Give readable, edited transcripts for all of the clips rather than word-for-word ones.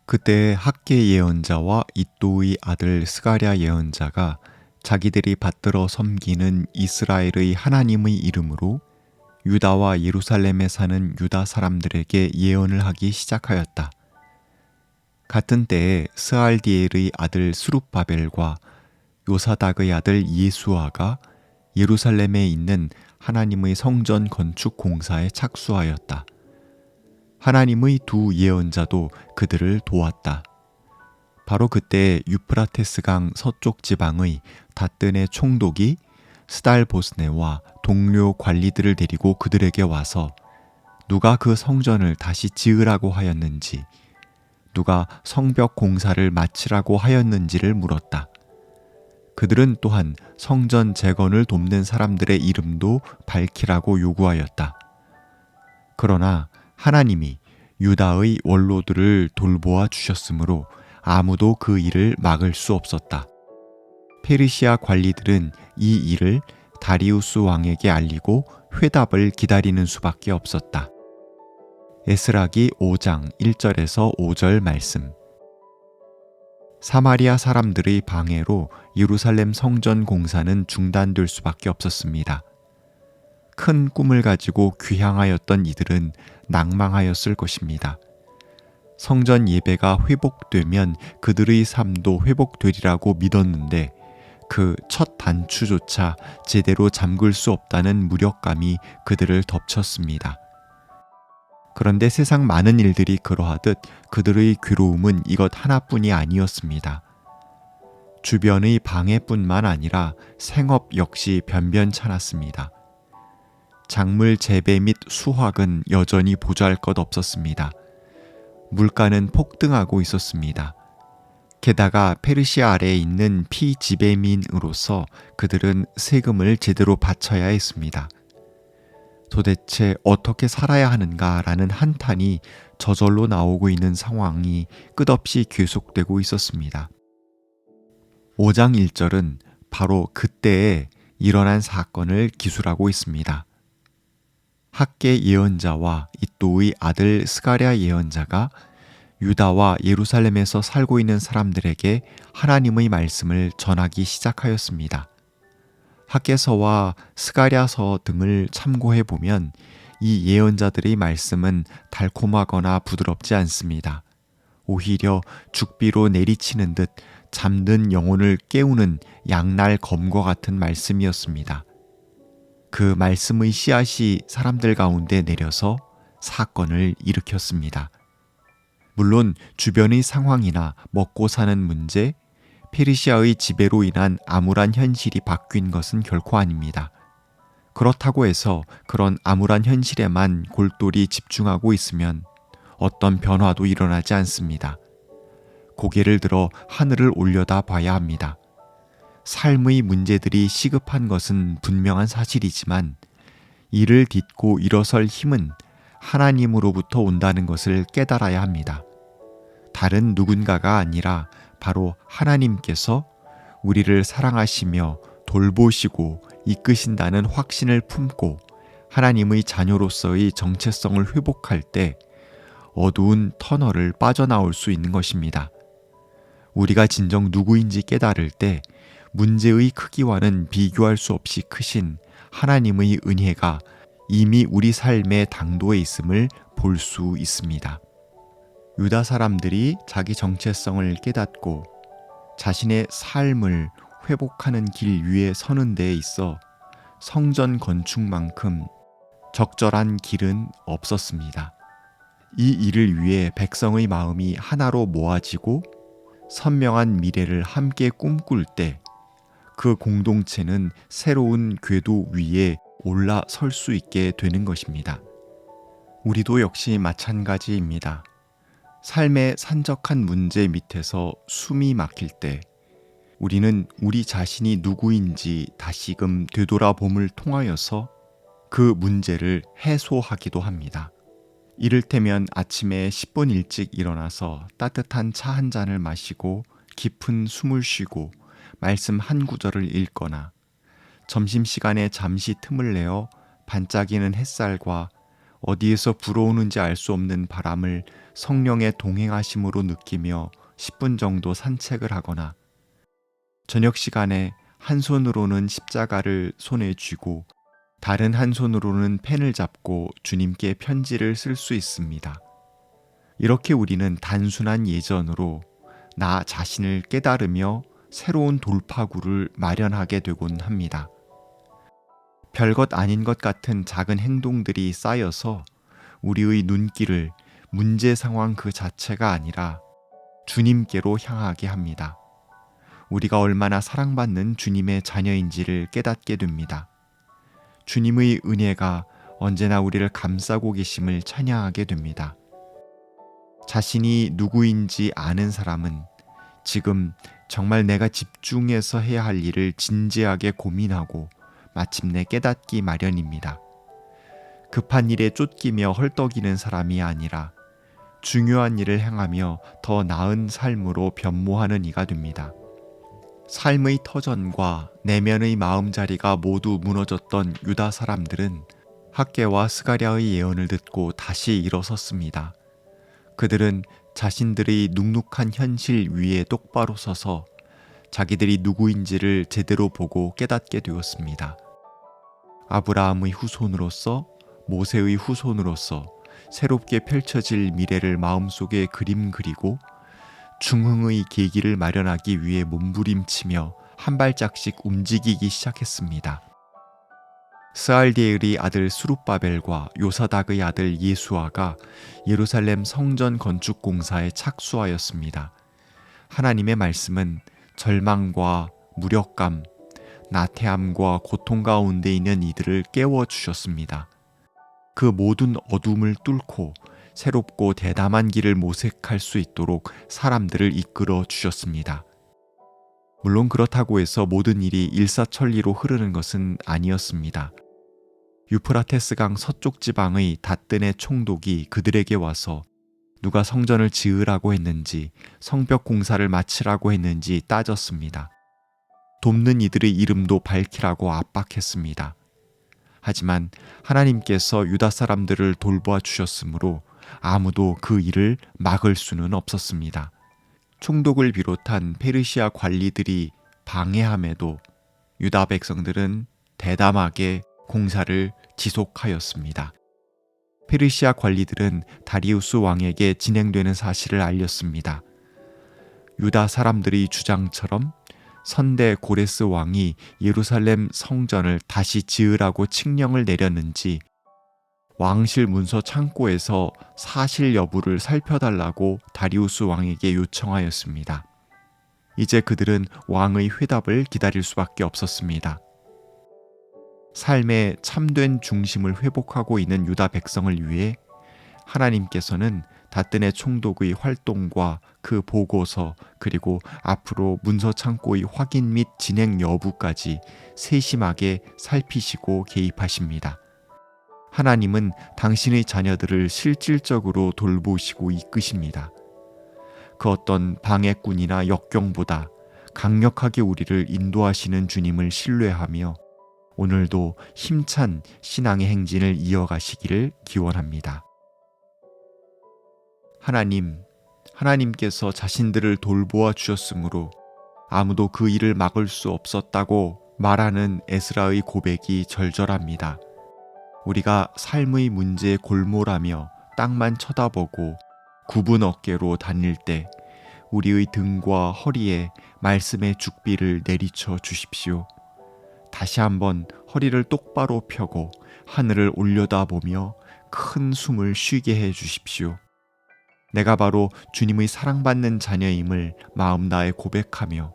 그때 학계 예언자와 이도의 아들 스가랴 예언자가 자기들이 받들어 섬기는 이스라엘의 하나님의 이름으로 유다와 예루살렘에 사는 유다 사람들에게 예언을 하기 시작하였다. 같은 때에 스알디엘의 아들 스룹바벨과 요사닥의 아들 예수아가 예루살렘에 있는 하나님의 성전 건축 공사에 착수하였다. 하나님의 두 예언자도 그들을 도왔다. 바로 그때 유프라테스강 서쪽 지방의 다뜬의 총독이 스달보스네와 동료 관리들을 데리고 그들에게 와서 누가 그 성전을 다시 지으라고 하였는지, 누가 성벽 공사를 마치라고 하였는지를 물었다. 그들은 또한 성전 재건을 돕는 사람들의 이름도 밝히라고 요구하였다. 그러나 하나님이 유다의 원로들을 돌보아 주셨으므로 아무도 그 일을 막을 수 없었다. 페르시아 관리들은 이 일을 다리우스 왕에게 알리고 회답을 기다리는 수밖에 없었다. 에스라기 5장 1절에서 5절 말씀. 사마리아 사람들의 방해로 예루살렘 성전 공사는 중단될 수밖에 없었습니다. 큰 꿈을 가지고 귀향하였던 이들은 낭망하였을 것입니다. 성전 예배가 회복되면 그들의 삶도 회복되리라고 믿었는데 그 첫 단추조차 제대로 잠글 수 없다는 무력감이 그들을 덮쳤습니다. 그런데 세상 많은 일들이 그러하듯 그들의 괴로움은 이것 하나뿐이 아니었습니다. 주변의 방해뿐만 아니라 생업 역시 변변찮았습니다. 작물 재배 및 수확은 여전히 보잘것 없었습니다. 물가는 폭등하고 있었습니다. 게다가 페르시아 아래에 있는 피지배민으로서 그들은 세금을 제대로 바쳐야 했습니다. 도대체 어떻게 살아야 하는가라는 한탄이 저절로 나오고 있는 상황이 끝없이 계속되고 있었습니다. 5장 1절은 바로 그때에 일어난 사건을 기술하고 있습니다. 학계 예언자와 이도의 아들 스가랴 예언자가 유다와 예루살렘에서 살고 있는 사람들에게 하나님의 말씀을 전하기 시작하였습니다. 학계서와 스가랴서 등을 참고해 보면 이 예언자들의 말씀은 달콤하거나 부드럽지 않습니다. 오히려 죽비로 내리치는 듯 잠든 영혼을 깨우는 양날 검과 같은 말씀이었습니다. 그 말씀의 씨앗이 사람들 가운데 내려서 사건을 일으켰습니다. 물론 주변의 상황이나 먹고 사는 문제, 페르시아의 지배로 인한 암울한 현실이 바뀐 것은 결코 아닙니다. 그렇다고 해서 그런 암울한 현실에만 골똘히 집중하고 있으면 어떤 변화도 일어나지 않습니다. 고개를 들어 하늘을 올려다 봐야 합니다. 삶의 문제들이 시급한 것은 분명한 사실이지만 이를 딛고 일어설 힘은 하나님으로부터 온다는 것을 깨달아야 합니다. 다른 누군가가 아니라 바로 하나님께서 우리를 사랑하시며 돌보시고 이끄신다는 확신을 품고 하나님의 자녀로서의 정체성을 회복할 때 어두운 터널을 빠져나올 수 있는 것입니다. 우리가 진정 누구인지 깨달을 때 문제의 크기와는 비교할 수 없이 크신 하나님의 은혜가 이미 우리 삶의 당도에 있음을 볼 수 있습니다. 유다 사람들이 자기 정체성을 깨닫고 자신의 삶을 회복하는 길 위에 서는 데에 있어 성전 건축만큼 적절한 길은 없었습니다. 이 일을 위해 백성의 마음이 하나로 모아지고 선명한 미래를 함께 꿈꿀 때 그 공동체는 새로운 궤도 위에 올라설 수 있게 되는 것입니다. 우리도 역시 마찬가지입니다. 삶의 산적한 문제 밑에서 숨이 막힐 때 우리는 우리 자신이 누구인지 다시금 되돌아봄을 통하여서 그 문제를 해소하기도 합니다. 이를테면 아침에 10분 일찍 일어나서 따뜻한 차 한 잔을 마시고 깊은 숨을 쉬고 말씀 한 구절을 읽거나 점심시간에 잠시 틈을 내어 반짝이는 햇살과 어디에서 불어오는지 알 수 없는 바람을 성령의 동행하심으로 느끼며 10분 정도 산책을 하거나 저녁 시간에 한 손으로는 십자가를 손에 쥐고 다른 한 손으로는 펜을 잡고 주님께 편지를 쓸 수 있습니다. 이렇게 우리는 단순한 예전으로 나 자신을 깨달으며 새로운 돌파구를 마련하게 되곤 합니다. 별것 아닌 것 같은 작은 행동들이 쌓여서 우리의 눈길을 문제 상황 그 자체가 아니라 주님께로 향하게 합니다. 우리가 얼마나 사랑받는 주님의 자녀인지를 깨닫게 됩니다. 주님의 은혜가 언제나 우리를 감싸고 계심을 찬양하게 됩니다. 자신이 누구인지 아는 사람은 지금 정말 내가 집중해서 해야 할 일을 진지하게 고민하고 마침내 깨닫기 마련입니다. 급한 일에 쫓기며 헐떡이는 사람이 아니라 중요한 일을 행하며 더 나은 삶으로 변모하는 이가 됩니다. 삶의 터전과 내면의 마음자리가 모두 무너졌던 유다 사람들은 학개와 스가랴의 예언을 듣고 다시 일어섰습니다. 그들은 자신들의 눅눅한 현실 위에 똑바로 서서 자기들이 누구인지를 제대로 보고 깨닫게 되었습니다. 아브라함의 후손으로서, 모세의 후손으로서 새롭게 펼쳐질 미래를 마음속에 그림 그리고 중흥의 계기를 마련하기 위해 몸부림치며 한 발짝씩 움직이기 시작했습니다. 스알디엘의 아들 수룹바벨과 요사닥의 아들 예수아가 예루살렘 성전 건축 공사에 착수하였습니다. 하나님의 말씀은 절망과 무력감, 나태함과 고통 가운데 있는 이들을 깨워주셨습니다. 그 모든 어둠을 뚫고 새롭고 대담한 길을 모색할 수 있도록 사람들을 이끌어 주셨습니다. 물론 그렇다고 해서 모든 일이 일사천리로 흐르는 것은 아니었습니다. 유프라테스강 서쪽 지방의 닷든의 총독이 그들에게 와서 누가 성전을 지으라고 했는지 성벽 공사를 마치라고 했는지 따졌습니다. 돕는 이들의 이름도 밝히라고 압박했습니다. 하지만 하나님께서 유다 사람들을 돌보아 주셨으므로 아무도 그 일을 막을 수는 없었습니다. 총독을 비롯한 페르시아 관리들이 방해함에도 유다 백성들은 대담하게 공사를 지속하였습니다. 페르시아 관리들은 다리우스 왕에게 진행되는 사실을 알렸습니다. 유다 사람들의 주장처럼 선대 고레스 왕이 예루살렘 성전을 다시 지으라고 칙령을 내렸는지 왕실 문서 창고에서 사실 여부를 살펴달라고 다리우스 왕에게 요청하였습니다. 이제 그들은 왕의 회답을 기다릴 수밖에 없었습니다. 삶의 참된 중심을 회복하고 있는 유다 백성을 위해 하나님께서는 닷든의 총독의 활동과 그 보고서 그리고 앞으로 문서 창고의 확인 및 진행 여부까지 세심하게 살피시고 개입하십니다. 하나님은 당신의 자녀들을 실질적으로 돌보시고 이끄십니다. 그 어떤 방해꾼이나 역경보다 강력하게 우리를 인도하시는 주님을 신뢰하며 오늘도 힘찬 신앙의 행진을 이어가시기를 기원합니다. 하나님께서 자신들을 돌보아 주셨으므로 아무도 그 일을 막을 수 없었다고 말하는 에스라의 고백이 절절합니다. 우리가 삶의 문제에 골몰하며 땅만 쳐다보고 굽은 어깨로 다닐 때 우리의 등과 허리에 말씀의 죽비를 내리쳐 주십시오. 다시 한번 허리를 똑바로 펴고 하늘을 올려다보며 큰 숨을 쉬게 해 주십시오. 내가 바로 주님의 사랑받는 자녀임을 마음 다해 고백하며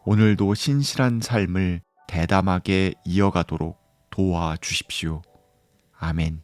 오늘도 신실한 삶을 대담하게 이어가도록 도와주십시오. 아멘.